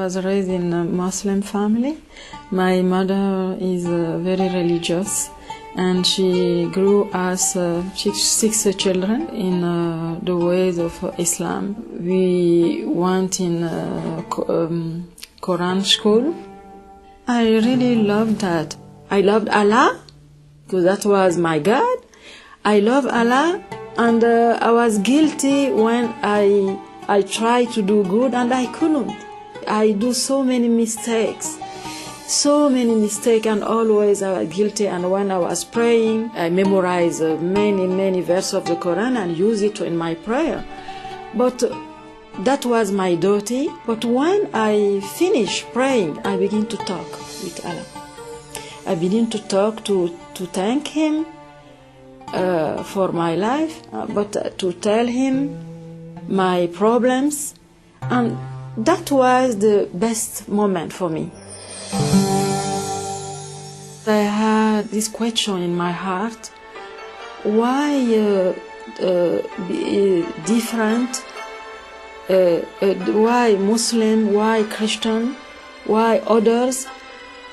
was raised in a Muslim family. My mother is very religious, and she grew us six children in the ways of Islam. We went in Quran school. I really loved that. I loved Allah, because that was my God. I love Allah, and I was guilty when I tried to do good and I couldn't. I do so many mistakes, and always I was guilty. And when I was praying, I memorized many verses of the Quran and use it in my prayer. But that was my duty. But when I finish praying, I begin to talk with Allah. I begin to talk to thank Him for my life, but to tell Him my problems, and that was the best moment for me. I had this question in my heart: why different? Why Muslim? Why Christian? Why others?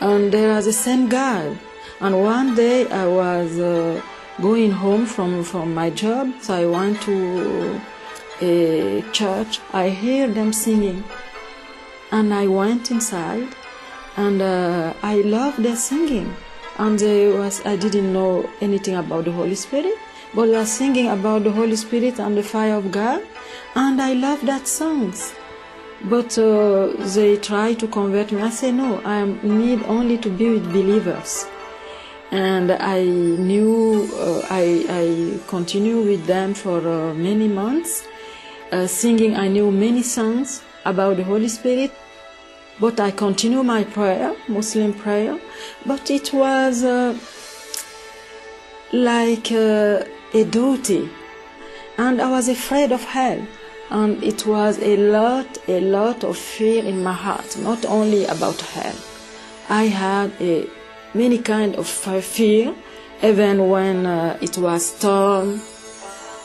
And there is the same God. And one day I was going home from my job, so I went to a church. I heard them singing, and I went inside, and I loved their singing. And I didn't know anything about the Holy Spirit, but they were singing about the Holy Spirit and the fire of God, and I loved that songs. But they tried to convert me. I said, no, I need only to be with believers. And I knew I continued with them for many months, singing. I knew many songs about the Holy Spirit, but I continued my prayer, Muslim prayer. But it was like a duty, and I was afraid of hell. And it was a lot of fear in my heart, not only about hell. I had many kind of fear, even when it was storm.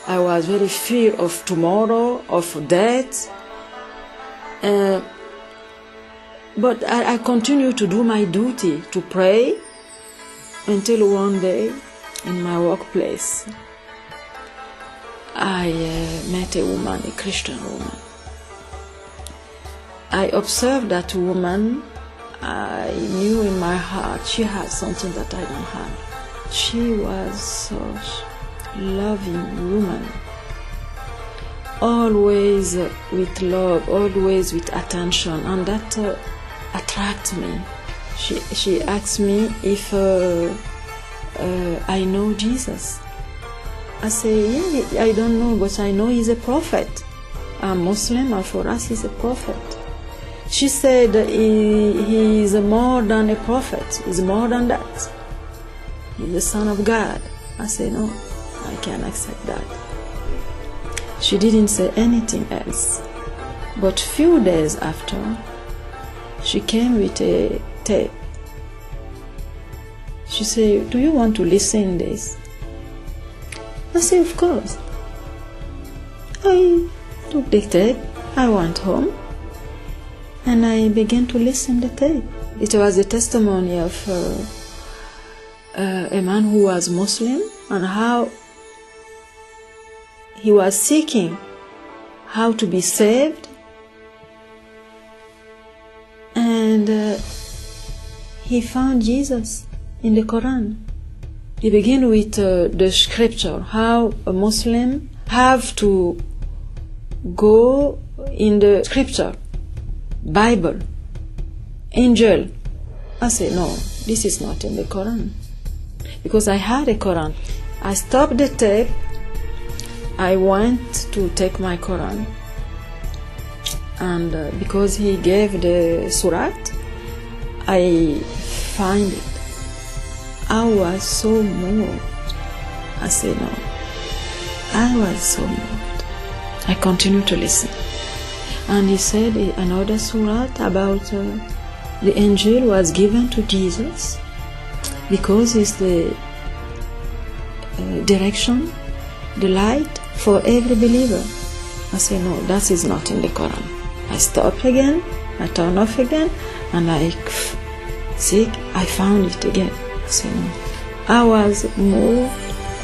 I was very fear of tomorrow, of death. But I continued to do my duty, to pray, until one day in my workplace, I met a woman, a Christian woman. I observed that woman. I knew in my heart she had something that I don't have. She was such a loving woman, always with love, always with attention, and that attracted me. She asked me if I know Jesus. I say, yeah, I don't know, but I know he's a prophet. I'm Muslim, and for us he's a prophet. She said he is more than a prophet, he's more than that. He's the Son of God. I said, no, I can't accept that. She didn't say anything else. But few days after, she came with a tape. She said, do you want to listen to this? I said, of course. I took the tape, I went home, and I began to listen to the tape. It was a testimony of a man who was Muslim, and how he was seeking how to be saved. And he found Jesus in the Quran. He began with the scripture, how a Muslim have to go in the scripture, Bible, angel. I said, no, this is not in the Quran. Because I had a Quran. I stopped the tape. I went to take my Quran. And because he gave the surat, I find it. I was so moved. I said, no. I was so moved. I continued to listen. And he said another surat about the angel was given to Jesus because it's the direction, the light for every believer. I said, no, that is not in the Quran. I stopped again. I turn off again, and I sick. I found it again. I said no. I was moved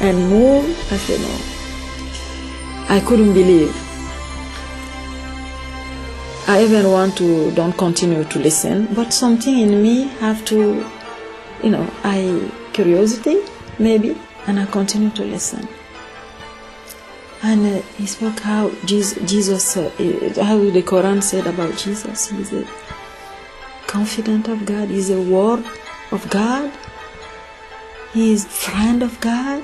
and moved. I said no. I couldn't believe. I even want to don't continue to listen, but something in me have to, curiosity maybe, and I continue to listen. And he spoke how Jesus, how the Quran said about Jesus. He's a confidant of God. He's a word of God. He is friend of God.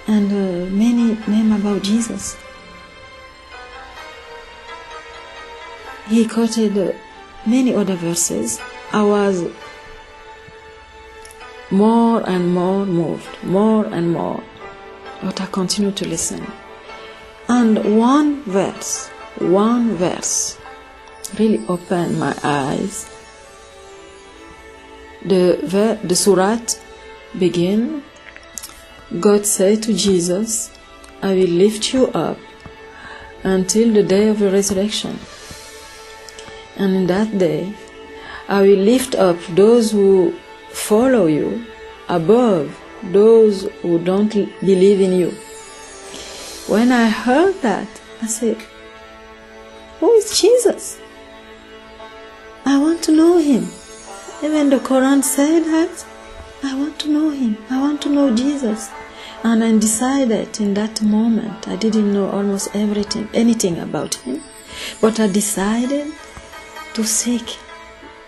And many name about Jesus. He quoted many other verses. I was more and more moved, more and more. But I continued to listen. And one verse really opened my eyes. The surat begin. God said to Jesus, I will lift you up until the day of the resurrection. And in that day, I will lift up those who follow you above those who don't believe in you. When I heard that, I said, who is Jesus? I want to know him. Even the Quran said that, I want to know him. I want to know Jesus. And I decided in that moment, I didn't know almost anything about him, but I decided to seek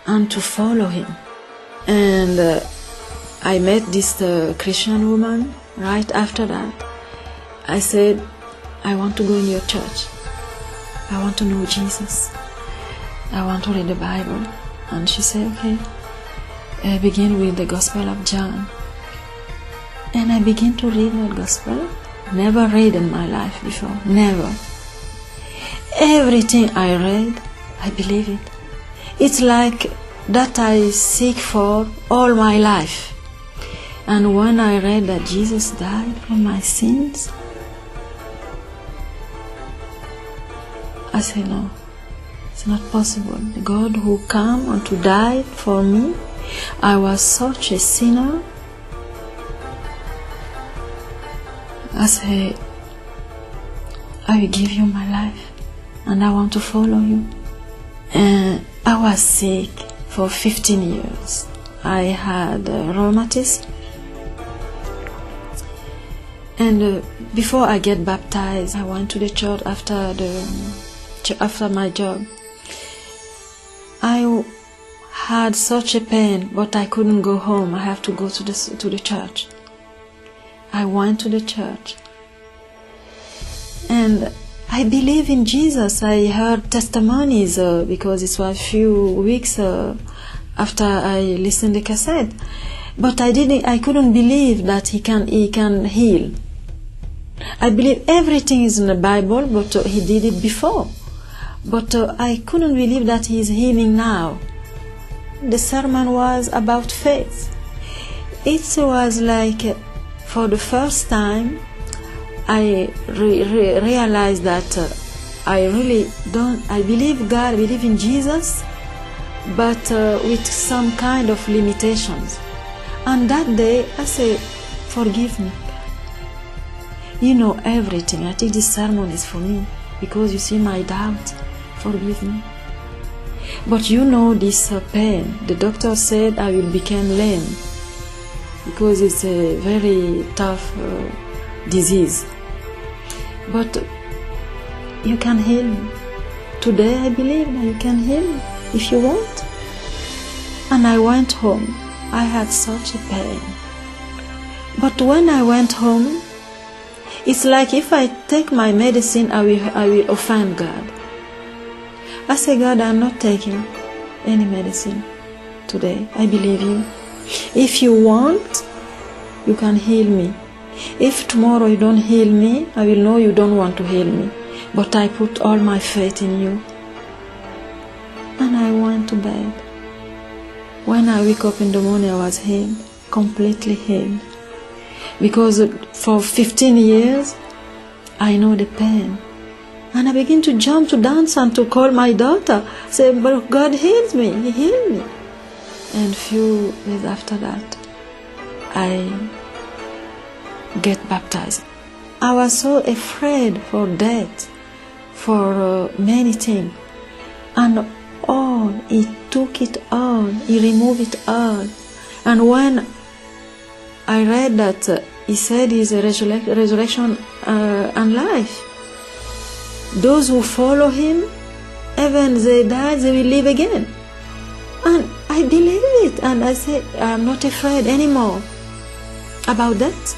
and to follow him. And I met this Christian woman right after that. I said, I want to go in your church. I want to know Jesus. I want to read the Bible. And she said, okay. I begin with the Gospel of John. And I begin to read that Gospel. Never read in my life before. Never. Everything I read, I believe it. It's like that I seek for all my life. And when I read that Jesus died for my sins, I said, no, it's not possible. The God who came and to die for me, I was such a sinner. I said, I will give you my life and I want to follow you. And I was sick for 15 years. I had rheumatism. And before I get baptized, I went to the church after my job. I had such a pain, but I couldn't go home. I have to go to the church. I went to the church. And I believe in Jesus. I heard testimonies because it was a few weeks after I listened to the cassette. But I couldn't believe that he can heal. I believe everything is in the Bible, but he did it before. But I couldn't believe that he is healing now. The sermon was about faith. It was like, for the first time, I realized that I believe God, I believe in Jesus, but with some kind of limitations. And that day, I said, forgive me. You know everything. I think this sermon is for me, because you see my doubt. Forgive me. But you know this pain. The doctor said I will become lame, because it's a very tough disease. But you can heal me. Today I believe that you can heal me if you want. And I went home. I had such a pain. But when I went home, it's like if I take my medicine, I will offend God. I say, God, I'm not taking any medicine today. I believe you. If you want, you can heal me. If tomorrow you don't heal me, I will know you don't want to heal me. But I put all my faith in you. And I went to bed. When I wake up in the morning, I was healed, completely healed. Because for 15 years, I know the pain. And I begin to jump, to dance, and to call my daughter, say, but God healed me, He healed me. And few days after that, I get baptized. I was so afraid for death, for many things. And all, He took it all, He removed it all. And when I read that He said He is a resurrection and life, those who follow Him, even they die, they will live again. And I believe it, and I say, I'm not afraid anymore about that,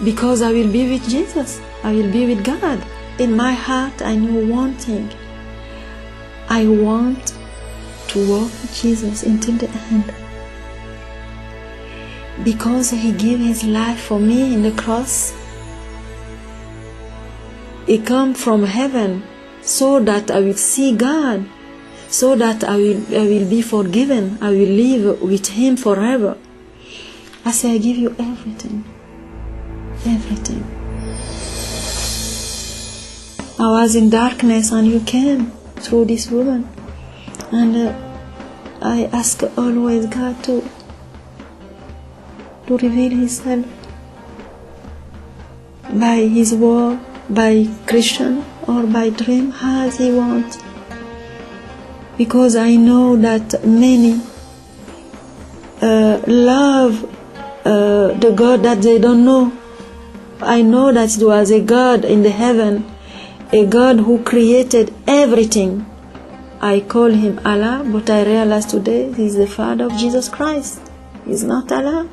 because I will be with Jesus, I will be with God. In my heart, I knew one thing: I want to walk with Jesus until the end, because He gave His life for me in the cross. He came from heaven so that I will see God, so that I will be forgiven, I will live with Him forever. I say, I give you everything, everything. I was in darkness and you came through this woman, and I ask always God to reveal Himself by His word, by Christian or by dream, as He wants. Because I know that many love the God that they don't know. I know that there was a God in the heaven, a God who created everything. I call Him Allah, but I realize today He is the Father of Jesus Christ. He is not Allah.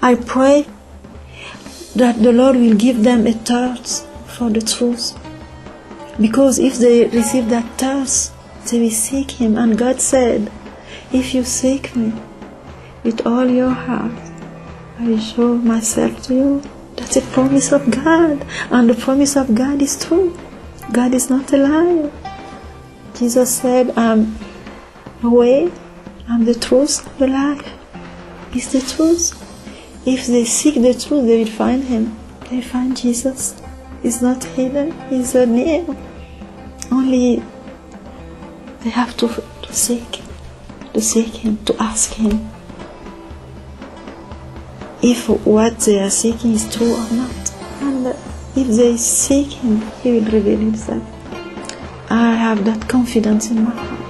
I pray that the Lord will give them a thirst for the truth, because if they receive that thirst, they will seek Him. And God said, if you seek me with all your heart, I will show myself to you. That's a promise of God, and the promise of God is true. God is not a liar. Jesus said, I'm the way, I'm the truth, the life. It's the truth. If they seek the truth, they will find Him. They find Jesus. It's not hidden, He's near. Only they have to seek Him, to ask Him if what they are seeking is true or not. And if they seek Him, He will reveal Himself. I have that confidence in my heart.